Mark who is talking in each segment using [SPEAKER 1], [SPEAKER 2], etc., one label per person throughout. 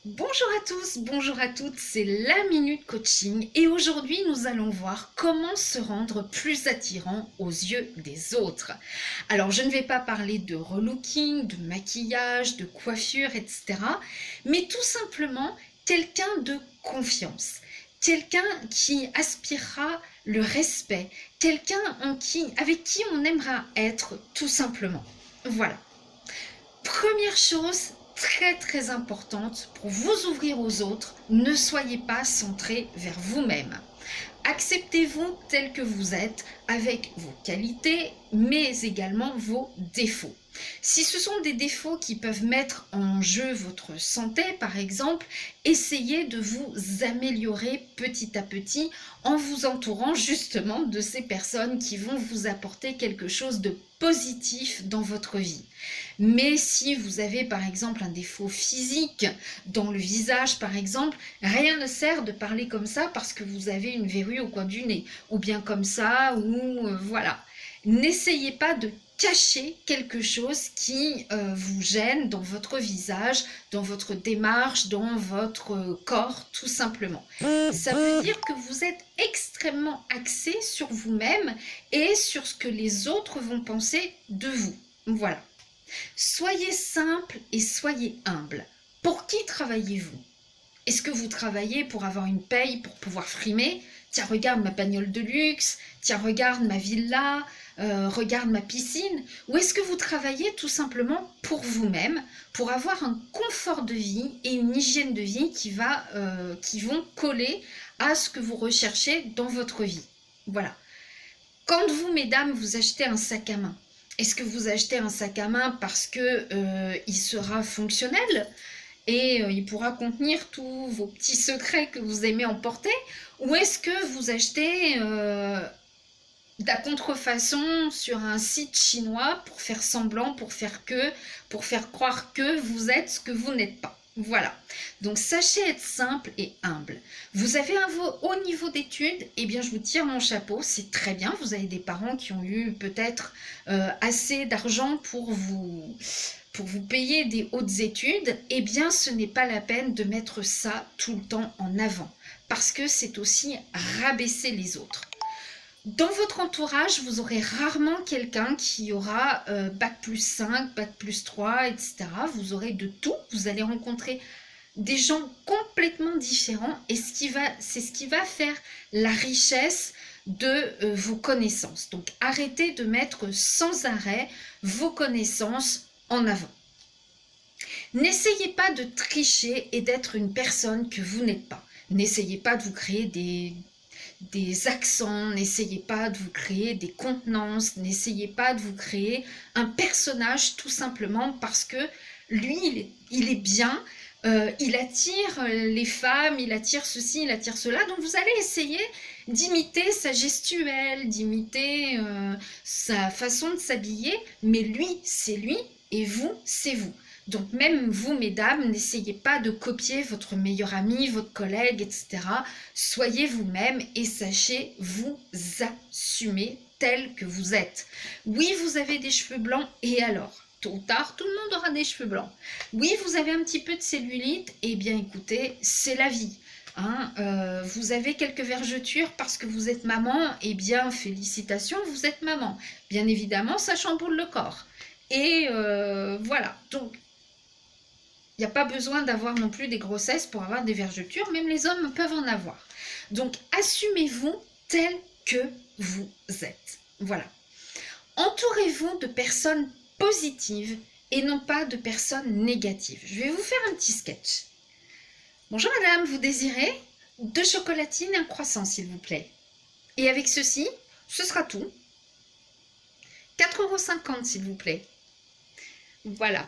[SPEAKER 1] Bonjour à tous, bonjour à toutes, c'est la Minute Coaching et aujourd'hui nous allons voir comment se rendre plus attirant aux yeux des autres. Alors je ne vais pas parler de relooking, de maquillage, de coiffure, etc. Mais tout simplement quelqu'un de confiance, quelqu'un qui aspirera le respect, quelqu'un avec qui on aimera être tout simplement. Voilà. Première chose très importante pour vous ouvrir aux autres, ne soyez pas centré vers vous-même. Acceptez-vous tel que vous êtes, avec vos qualités, mais également vos défauts. Si ce sont des défauts qui peuvent mettre en jeu votre santé, par exemple, essayez de vous améliorer petit à petit en vous entourant justement de ces personnes qui vont vous apporter quelque chose de positif dans votre vie. Mais si vous avez par exemple un défaut physique dans le visage par exemple, rien ne sert de parler comme ça parce que vous avez une verrue au coin du nez, ou bien comme ça, ou voilà. N'essayez pas de cacher quelque chose qui vous gêne dans votre visage, dans votre démarche, dans votre corps, tout simplement. Ça veut dire que vous êtes extrêmement axé sur vous-même et sur ce que les autres vont penser de vous. Voilà. Soyez simple et soyez humble. Pour qui travaillez-vous? Est-ce que vous travaillez pour avoir une paye, pour pouvoir frimer? Tiens, regarde ma bagnole de luxe, tiens, regarde ma villa, regarde ma piscine. Ou est-ce que vous travaillez tout simplement pour vous-même, pour avoir un confort de vie et une hygiène de vie qui vont coller à ce que vous recherchez dans votre vie? Voilà. Quand vous, mesdames, vous achetez un sac à main, est-ce que vous achetez un sac à main parce que il sera fonctionnel et il pourra contenir tous vos petits secrets que vous aimez emporter? Ou est-ce que vous achetez de la contrefaçon sur un site chinois pour faire semblant, pour faire croire que vous êtes ce que vous n'êtes pas? Voilà. Donc sachez être simple et humble. Vous avez un haut niveau d'études, eh bien je vous tire mon chapeau, c'est très bien. Vous avez des parents qui ont eu peut-être assez d'argent pour vous payer des hautes études. Eh bien ce n'est pas la peine de mettre ça tout le temps en avant, parce que c'est aussi rabaisser les autres. Dans votre entourage, vous aurez rarement quelqu'un qui aura bac plus 5, bac plus 3, etc. Vous aurez de tout. Vous allez rencontrer des gens complètement différents et c'est ce qui va faire la richesse de vos connaissances. Donc arrêtez de mettre sans arrêt vos connaissances en avant. N'essayez pas de tricher et d'être une personne que vous n'êtes pas. N'essayez pas de vous créer des accents, n'essayez pas de vous créer des contenances, n'essayez pas de vous créer un personnage tout simplement parce que lui, il est bien, il attire les femmes, il attire ceci, il attire cela, donc vous allez essayer d'imiter sa gestuelle, d'imiter sa façon de s'habiller, mais lui, c'est lui et vous, c'est vous. Donc même vous, mesdames, n'essayez pas de copier votre meilleur ami, votre collègue, etc. Soyez vous-même et sachez vous assumer tel que vous êtes. Oui, vous avez des cheveux blancs, et alors? Tôt ou tard, tout le monde aura des cheveux blancs. Oui, vous avez un petit peu de cellulite, eh bien écoutez, c'est la vie. Hein, vous avez quelques vergetures parce que vous êtes maman, eh bien félicitations, vous êtes maman. Bien évidemment, ça chamboule le corps. Et voilà, donc il n'y a pas besoin d'avoir non plus des grossesses pour avoir des vergetures, même les hommes peuvent en avoir. Donc assumez-vous tel que vous êtes. Voilà. Entourez-vous de personnes positives et non pas de personnes négatives. Je vais vous faire un petit sketch. Bonjour madame, vous désirez 2 chocolatines et un croissant s'il vous plaît. Et avec ceci, ce sera tout. 4,50 € s'il vous plaît. Voilà.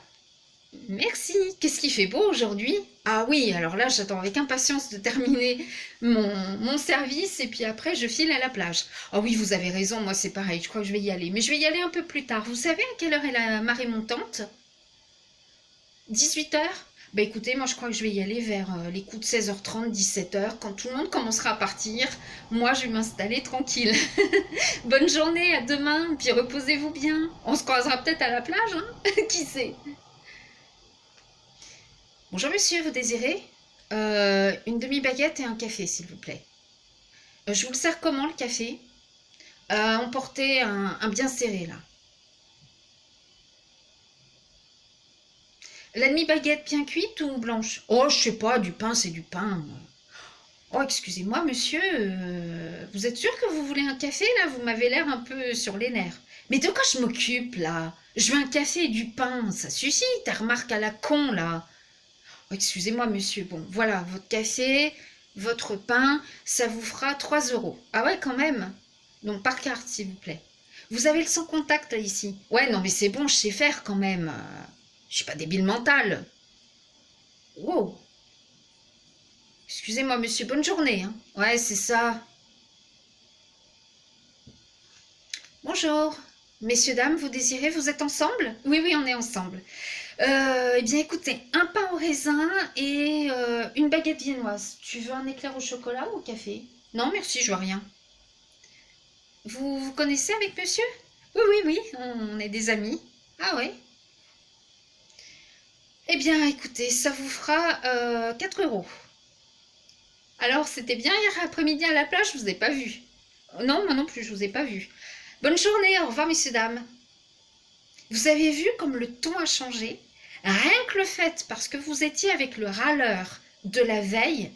[SPEAKER 1] Merci. Qu'est-ce qu'il fait beau aujourd'hui? Ah oui, alors là, j'attends avec impatience de terminer mon service et puis après, je file à la plage. Ah oui, vous avez raison, moi c'est pareil, je crois que je vais y aller. Mais je vais y aller un peu plus tard. Vous savez à quelle heure est la marée montante? 18 h? Bah écoutez, moi je crois que je vais y aller vers les coups de 16h30, 17 h, quand tout le monde commencera à partir. Moi, je vais m'installer tranquille. Bonne journée, à demain, puis reposez-vous bien. On se croisera peut-être à la plage, hein? Qui sait? Bonjour monsieur, vous désirez une demi-baguette et un café, s'il vous plaît. Je vous le sers comment, le café? Emporter un bien serré, là. La demi-baguette bien cuite ou blanche? Oh, je sais pas, du pain, c'est du pain. Oh, excusez-moi, monsieur, vous êtes sûr que vous voulez un café, là? Vous m'avez l'air un peu sur les nerfs. Mais de quoi je m'occupe, là? Je veux un café et du pain, ça suffit, ta remarque à la con, là. Oh, excusez-moi, monsieur, bon, voilà, votre café, votre pain, ça vous fera 3 euros. Ah ouais, quand même. Donc, par carte, s'il vous plaît. Vous avez le sans contact, là, ici? Ouais, non, mais c'est bon, je sais faire, quand même. Je suis pas débile mental. Wow. Excusez-moi, monsieur, bonne journée, hein. Ouais, c'est ça. Bonjour. Messieurs, dames, vous désirez, vous êtes ensemble? Oui, oui, on est ensemble. Eh bien, écoutez, un pain au raisin et une baguette viennoise. Tu veux un éclair au chocolat ou au café? Non, merci, je vois rien. Vous connaissez avec monsieur? Oui, oui, oui, on est des amis. Ah ouais? Eh bien, écoutez, ça vous fera 4 euros. Alors, c'était bien hier après-midi à la plage, je vous ai pas vu. Non, moi non plus, je vous ai pas vu. Bonne journée, au revoir, messieurs, dames. Vous avez vu comme le ton a changé? Rien que le fait, parce que vous étiez avec le râleur de la veille,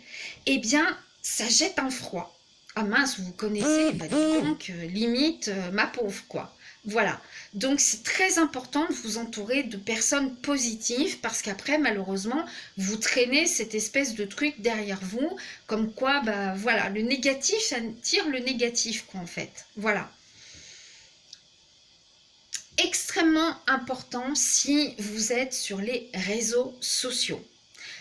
[SPEAKER 1] eh bien, ça jette un froid. Ah mince, vous connaissez, bah dis donc, limite, ma pauvre, quoi. Voilà. Donc, c'est très important de vous entourer de personnes positives, parce qu'après, malheureusement, vous traînez cette espèce de truc derrière vous, comme quoi, bah voilà, le négatif, ça tire le négatif, quoi, en fait. Voilà. Extrêmement important si vous êtes sur les réseaux sociaux.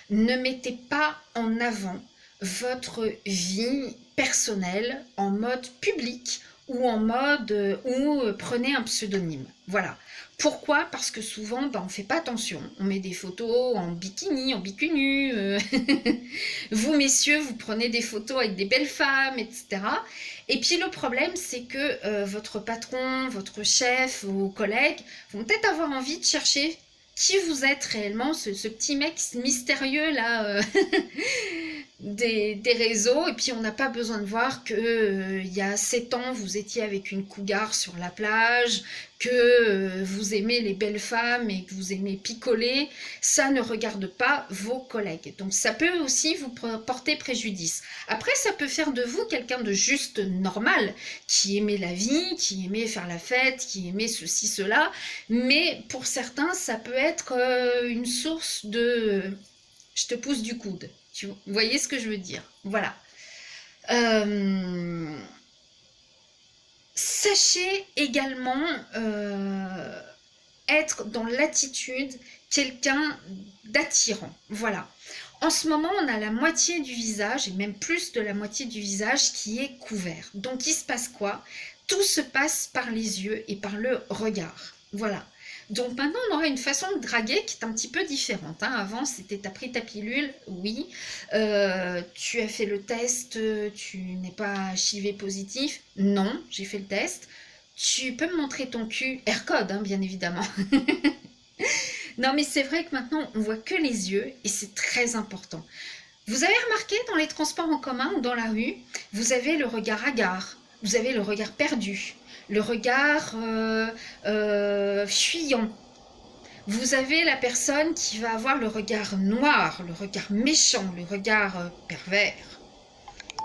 [SPEAKER 1] Ne mettez pas en avant votre vie personnelle en mode public ou en mode ou prenez un pseudonyme. Voilà. Pourquoi? Parce que souvent, on ne fait pas attention. On met des photos en bikini, en bikini. Vous, messieurs, vous prenez des photos avec des belles femmes, etc. Et puis le problème, c'est que votre patron, votre chef, vos collègues vont peut-être avoir envie de chercher qui vous êtes réellement, ce petit mec mystérieux là des réseaux. Et puis on n'a pas besoin de voir que il y a 7 ans vous étiez avec une cougar sur la plage, que vous aimez les belles femmes et que vous aimez picoler. Ça ne regarde pas vos collègues, donc ça peut aussi vous porter préjudice. Après, ça peut faire de vous quelqu'un de juste normal, qui aimait la vie, qui aimait faire la fête, qui aimait ceci, cela, mais pour certains ça peut être une source de je te pousse du coude. Vous voyez ce que je veux dire? Voilà. Euh, Sachez également être dans l'attitude quelqu'un d'attirant. Voilà. En ce moment, on a la moitié du visage, et même plus de la moitié du visage, qui est couvert. Donc, il se passe quoi? Tout se passe par les yeux et par le regard. Voilà. Donc maintenant, on aura une façon de draguer qui est un petit peu différente. Hein. Avant, c'était t'as pris ta pilule, oui. Tu as fait le test, tu n'es pas HIV positif. Non, j'ai fait le test. Tu peux me montrer ton cul, AirCode, hein, bien évidemment. Non, mais c'est vrai que maintenant, on voit que les yeux et c'est très important. Vous avez remarqué dans les transports en commun ou dans la rue, vous avez le regard hagard, vous avez le regard perdu, le regard fuyant. Vous avez la personne qui va avoir le regard noir, le regard méchant, le regard pervers.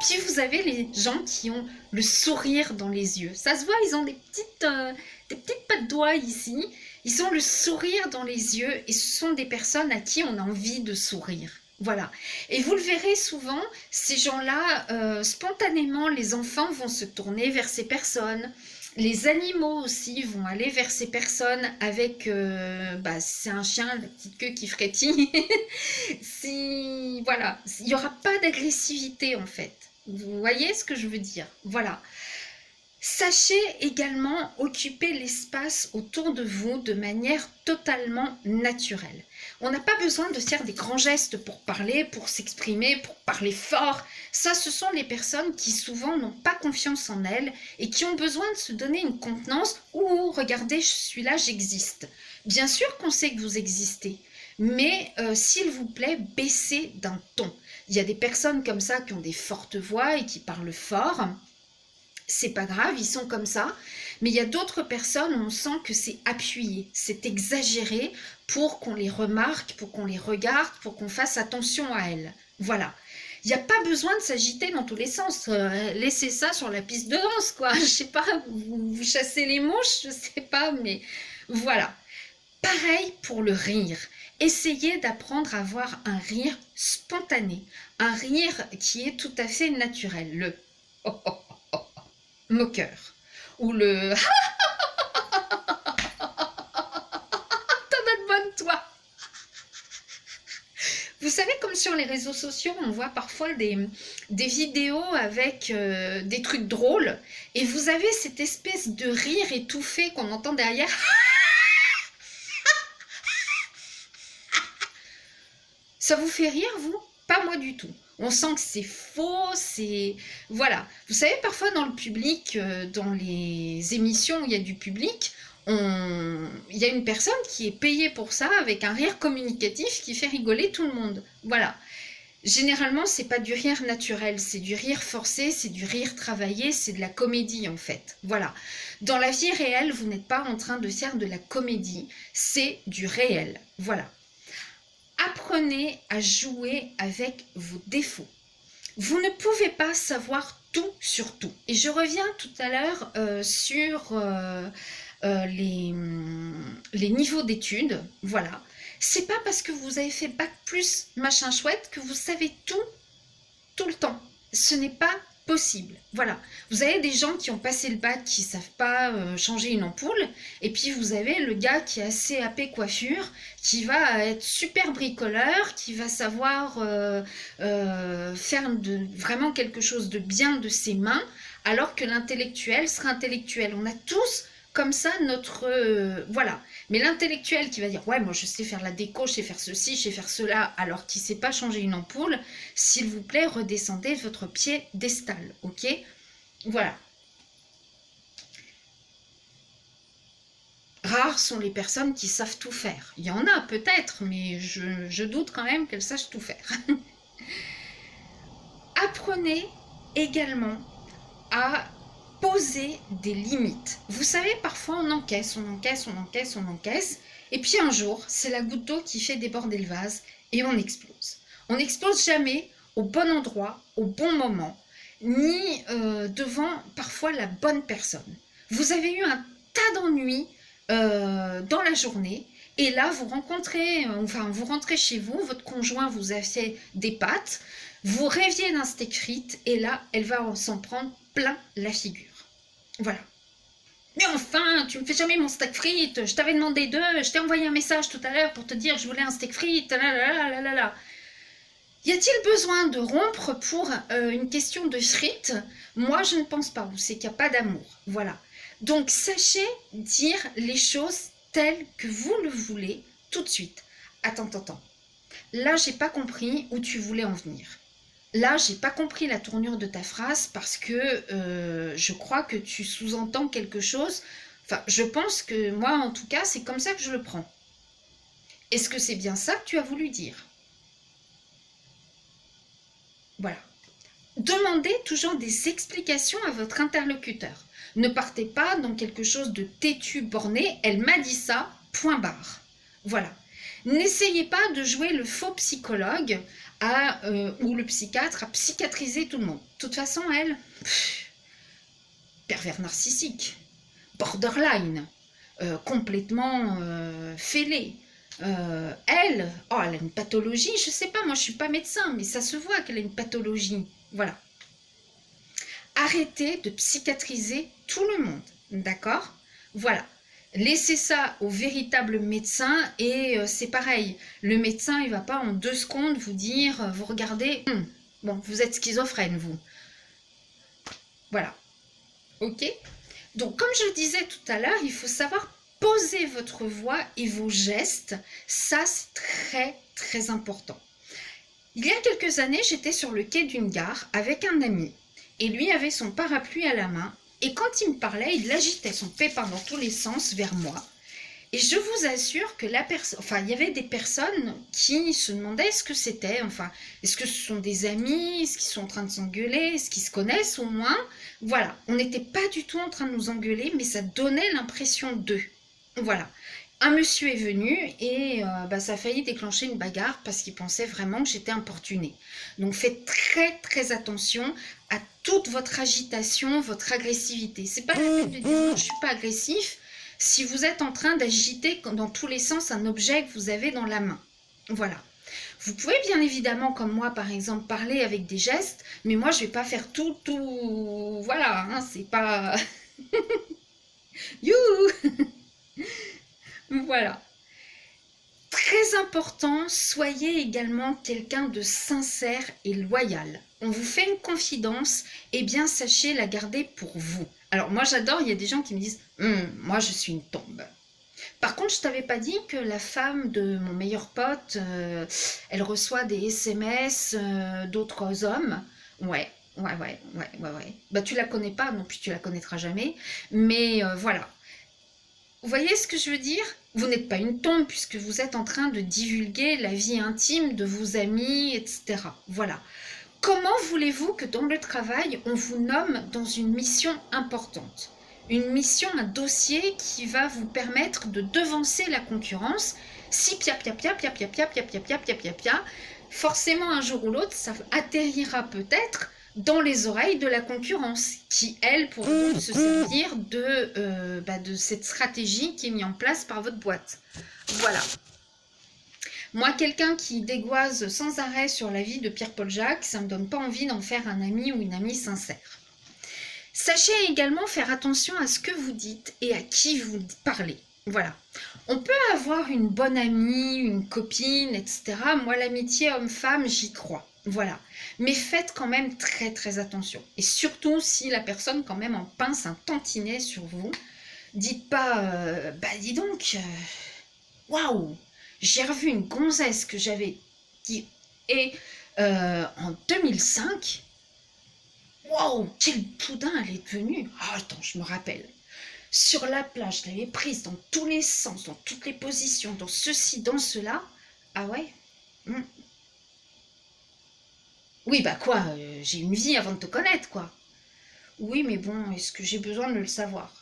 [SPEAKER 1] Puis vous avez les gens qui ont le sourire dans les yeux. Ça se voit, ils ont des petites pattes de doigts ici. Ils ont le sourire dans les yeux et ce sont des personnes à qui on a envie de sourire. Voilà. Et vous le verrez souvent, ces gens-là, spontanément, les enfants vont se tourner vers ces personnes. Les animaux aussi vont aller vers ces personnes avec, c'est un chien, la petite queue qui frétille. Si, voilà, il n'y aura pas d'agressivité en fait. Vous voyez ce que je veux dire? Voilà. Sachez également occuper l'espace autour de vous de manière totalement naturelle. On n'a pas besoin de faire des grands gestes pour parler, pour s'exprimer, pour parler fort. Ça, ce sont les personnes qui souvent n'ont pas confiance en elles et qui ont besoin de se donner une contenance. Ouh, regardez, je suis là, j'existe. Bien sûr qu'on sait que vous existez, Mais s'il vous plaît, baissez d'un ton. Il y a des personnes comme ça qui ont des fortes voix et qui parlent fort. C'est pas grave, ils sont comme ça. Mais il y a d'autres personnes où on sent que c'est appuyé, c'est exagéré pour qu'on les remarque, pour qu'on les regarde, pour qu'on fasse attention à elles. Voilà. Il n'y a pas besoin de s'agiter dans tous les sens. Laissez ça sur la piste de danse, quoi. Je sais pas, vous chassez les mouches, je sais pas, mais voilà. Pareil pour le rire. Essayez d'apprendre à avoir un rire spontané, un rire qui est tout à fait naturel. Le oh, oh, oh, oh, moqueur ou le t'en as de bonne toi. Vous savez, comme sur les réseaux sociaux, on voit parfois des vidéos avec des trucs drôles et vous avez cette espèce de rire étouffé qu'on entend derrière. Ça vous fait rire, vous? Pas moi du tout. On sent que c'est faux, c'est... Voilà. Vous savez, parfois dans le public, dans les émissions où il y a du public, il y a une personne qui est payée pour ça avec un rire communicatif qui fait rigoler tout le monde. Voilà. Généralement, c'est pas du rire naturel, c'est du rire forcé, c'est du rire travaillé, c'est de la comédie en fait. Voilà. Dans la vie réelle, vous n'êtes pas en train de faire de la comédie, c'est du réel. Voilà. Apprenez à jouer avec vos défauts. Vous ne pouvez pas savoir tout sur tout. Et je reviens tout à l'heure sur les niveaux d'études. Voilà. C'est pas parce que vous avez fait bac plus machin chouette que vous savez tout le temps. Ce n'est pas possible. Voilà. Vous avez des gens qui ont passé le bac qui ne savent pas changer une ampoule, et puis vous avez le gars qui a CAP coiffure, qui va être super bricoleur, qui va savoir faire vraiment quelque chose de bien de ses mains, alors que l'intellectuel sera intellectuel. On a tous comme ça notre... voilà. Mais l'intellectuel qui va dire « Ouais, moi je sais faire la déco, je sais faire ceci, je sais faire cela », alors qu'il ne sait pas changer une ampoule, s'il vous plaît, redescendez votre piédestal, ok? Voilà. Rares sont les personnes qui savent tout faire. Il y en a peut-être, mais je doute quand même qu'elles sachent tout faire. Apprenez également à poser des limites. Vous savez, parfois on encaisse, et puis un jour, c'est la goutte d'eau qui fait déborder le vase et on explose. On n'explose jamais au bon endroit, au bon moment, ni devant parfois la bonne personne. Vous avez eu un tas d'ennuis dans la journée, et là vous rentrez chez vous, votre conjoint vous a fait des pâtes, vous rêviez d'un steak frites, et là elle va s'en prendre plein la figure. Voilà. Mais enfin, tu me fais jamais mon steak frites, je t'avais demandé deux, je t'ai envoyé un message tout à l'heure pour te dire que je voulais un steak frites, là. Y a-t-il besoin de rompre pour une question de frites? Moi, je ne pense pas, c'est qu'il n'y a pas d'amour. Voilà. Donc, sachez dire les choses telles que vous le voulez tout de suite. Attends. Là, j'ai pas compris où tu voulais en venir. Là, j'ai pas compris la tournure de ta phrase parce que je crois que tu sous-entends quelque chose. Enfin, je pense que moi, en tout cas, c'est comme ça que je le prends. Est-ce que c'est bien ça que tu as voulu dire? Voilà. Demandez toujours des explications à votre interlocuteur. Ne partez pas dans quelque chose de têtu, borné. Elle m'a dit ça, point barre. Voilà. N'essayez pas de jouer le faux psychologue ou le psychiatre à psychiatriser tout le monde. De toute façon, elle, pervers narcissique, borderline, complètement fêlé. Elle a une pathologie, je sais pas, moi je suis pas médecin, mais ça se voit qu'elle a une pathologie. Voilà. Arrêtez de psychiatriser tout le monde, d'accord? Voilà. Laissez ça au véritable médecin et c'est pareil. Le médecin, il va pas en 2 secondes vous dire, vous regardez, bon, vous êtes schizophrène, vous. Voilà. Ok? Donc, comme je le disais tout à l'heure, il faut savoir poser votre voix et vos gestes. Ça, c'est très, très important. Il y a quelques années, j'étais sur le quai d'une gare avec un ami. Et lui avait son parapluie à la main. Et quand il me parlait, il agitait son pépin dans tous les sens vers moi. Et je vous assure que la personne, enfin, il y avait des personnes qui se demandaient ce que c'était, enfin, est-ce que ce sont des amis, est-ce qu'ils sont en train de s'engueuler, est-ce qu'ils se connaissent au moins? Voilà, on n'était pas du tout en train de nous engueuler, mais ça donnait l'impression d'eux. Voilà. Un monsieur est venu et ça a failli déclencher une bagarre parce qu'il pensait vraiment que j'étais importunée. Donc faites très très attention à toute votre agitation, votre agressivité. C'est pas la peine de dire non, je suis pas agressif si vous êtes en train d'agiter dans tous les sens un objet que vous avez dans la main. Voilà. Vous pouvez bien évidemment, comme moi par exemple, parler avec des gestes, mais moi je vais pas faire tout, voilà, hein, c'est pas... Youhou. Voilà. Très important, soyez également quelqu'un de sincère et loyal. On vous fait une confidence, eh bien sachez la garder pour vous. Alors moi j'adore, il y a des gens qui me disent moi je suis une tombe. Par contre, je t'avais pas dit que la femme de mon meilleur pote, elle reçoit des SMS d'autres hommes. Ouais. Bah tu la connais pas, non plus tu la connaîtras jamais. Mais voilà. Vous voyez ce que je veux dire? Vous n'êtes pas une tombe puisque vous êtes en train de divulguer la vie intime de vos amis, etc. Voilà. Comment voulez-vous que dans le travail, on vous nomme dans une mission importante? Une mission, un dossier qui va vous permettre de devancer la concurrence. Si forcément un jour ou l'autre, ça atterrira peut-être dans les oreilles de la concurrence, qui, elle, pourrait donc se servir de cette stratégie qui est mise en place par votre boîte. Voilà. Moi, quelqu'un qui dégoise sans arrêt sur la vie de Pierre-Paul Jacques, ça ne me donne pas envie d'en faire un ami ou une amie sincère. Sachez également faire attention à ce que vous dites et à qui vous parlez. Voilà. On peut avoir une bonne amie, une copine, etc. Moi, l'amitié homme-femme, j'y crois. Voilà. Mais faites quand même très très attention. Et surtout si la personne quand même en pince un tantinet sur vous, dites pas dis donc, waouh, j'ai revu une gonzesse que j'avais qui est en 2005. Waouh, quel poudin elle est devenue. Ah, attends, je me rappelle. Sur la plage, je l'avais prise dans tous les sens, dans toutes les positions, dans ceci, dans cela. Ah ouais. Oui, bah quoi, j'ai une vie avant de te connaître, quoi. Oui, mais bon, est-ce que j'ai besoin de le savoir?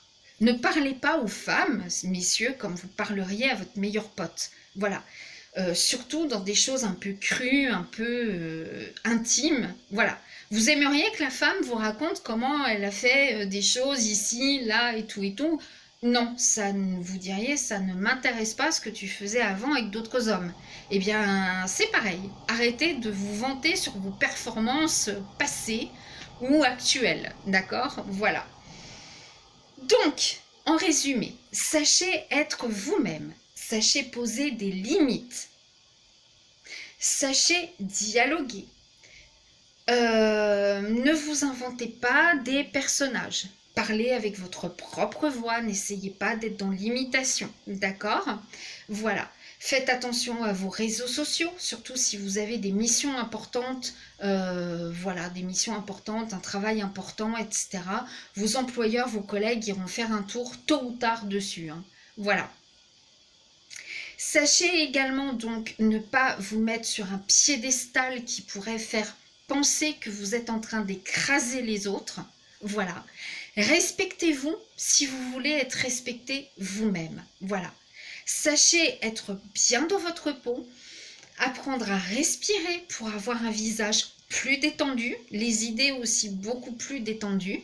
[SPEAKER 1] Ne parlez pas aux femmes, messieurs, comme vous parleriez à votre meilleur pote. Voilà. Surtout dans des choses un peu crues, un peu intimes. Voilà. Vous aimeriez que la femme vous raconte comment elle a fait des choses ici, là et tout. Non, ça vous diriez, ça ne m'intéresse pas ce que tu faisais avant avec d'autres hommes. Eh bien, c'est pareil. Arrêtez de vous vanter sur vos performances passées ou actuelles. D'accord? Voilà. Donc, en résumé, sachez être vous-même. Sachez poser des limites. Sachez dialoguer. Ne vous inventez pas des personnages. Parlez avec votre propre voix. N'essayez pas d'être dans l'imitation. D'accord? Voilà. Faites attention à vos réseaux sociaux, surtout si vous avez des missions importantes, des missions importantes, un travail important, etc. Vos employeurs, vos collègues iront faire un tour tôt ou tard dessus. Hein. Voilà. Sachez également donc ne pas vous mettre sur un piédestal qui pourrait faire penser que vous êtes en train d'écraser les autres. Voilà. Respectez-vous si vous voulez être respecté vous-même. Voilà. Sachez être bien dans votre peau, apprendre à respirer pour avoir un visage plus détendu, les idées aussi beaucoup plus détendues.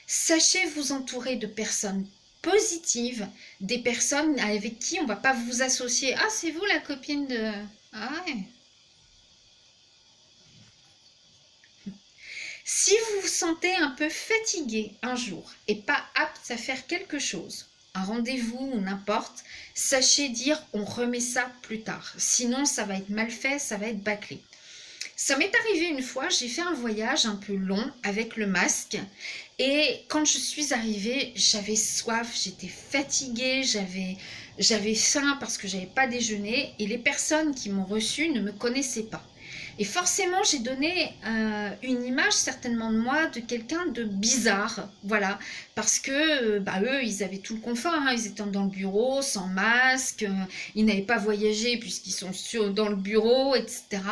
[SPEAKER 1] Sachez vous entourer de personnes positives, des personnes avec qui on ne va pas vous associer. Ah, c'est vous la copine de... Ah ouais. Si vous vous sentez un peu fatigué un jour et pas apte à faire quelque chose, un rendez-vous ou n'importe, sachez dire on remet ça plus tard. Sinon, ça va être mal fait, ça va être bâclé. Ça m'est arrivé une fois, j'ai fait un voyage un peu long avec le masque et quand je suis arrivée, j'avais soif, j'étais fatiguée, j'avais J'avais faim parce que j'avais pas déjeuné et les personnes qui m'ont reçue ne me connaissaient pas. Et forcément, j'ai donné une image certainement de moi de quelqu'un de bizarre, voilà, parce que bah, eux, ils avaient tout le confort, hein, ils étaient dans le bureau, sans masque, ils n'avaient pas voyagé puisqu'ils sont dans le bureau, etc.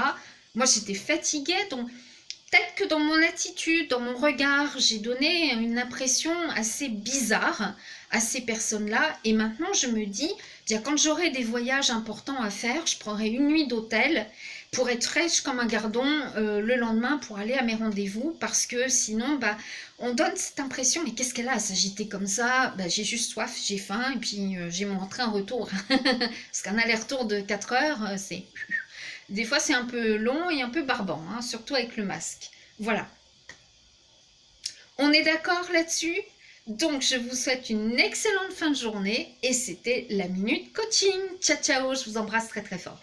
[SPEAKER 1] Moi, j'étais fatiguée, donc peut-être que dans mon attitude, dans mon regard, j'ai donné une impression assez bizarre à ces personnes-là. Et maintenant, je me dis, bien, quand j'aurai des voyages importants à faire, je prendrai une nuit d'hôtel pour être fraîche comme un gardon le lendemain pour aller à mes rendez-vous. Parce que sinon, bah, on donne cette impression, mais qu'est-ce qu'elle a à s'agiter comme ça? Bah, j'ai juste soif, j'ai faim et puis j'ai mon train retour. Parce qu'un aller-retour de 4 heures, c'est... Des fois, c'est un peu long et un peu barbant, hein, surtout avec le masque. Voilà. On est d'accord là-dessus? Donc, je vous souhaite une excellente fin de journée et c'était la Minute Coaching. Ciao, ciao, je vous embrasse très très fort.